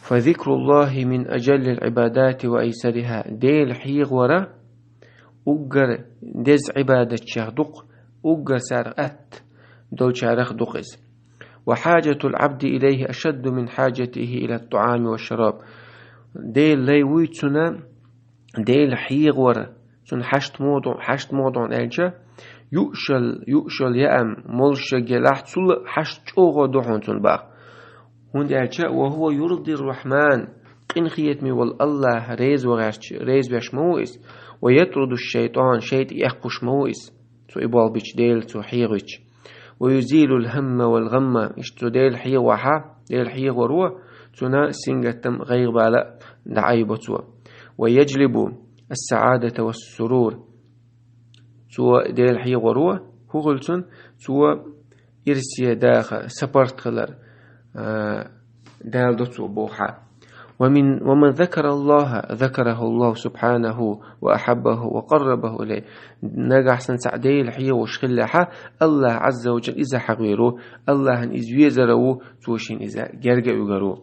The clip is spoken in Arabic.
فذكر الله من أجل العبادات وأيسرها ديل حيغ ورا أجر دز عبادة شهدق أجر سارقت دول شارخ دقز وحاجة العبد إليه أشد من حاجته إلى الطعام والشراب ديل لي ويتسنا ديل حيغ ورا سن حشت موضوع ألجا يؤشل يأم ملش جلاحت سل حشت أوغو دوحون سن باق هند ألجا وهو يرضي الرحمن قن خيتمي والله ريز بيش مويس ويطرد الشيطان شيط يخبش مويس سو إبال بيش ديل سو حيغيش ويزيل الهم والغم اشتو ديل حيغ وحا ديل حيغ وروه سنا سنجتم غير بالا دعيبتوا ويجلب السعادة والسرور سوى ديل حي وروه هو غلطن سوى إرسيا داخل سبرت خلر دال دوتو بوحا ومن ذكر الله ذكره الله سبحانه وأحبه وقربه إليه نجح سنسعدي الحي وشخلها الله عز وجل إذا حغيره الله إذ يزروا توشين إذا جرجع يجروا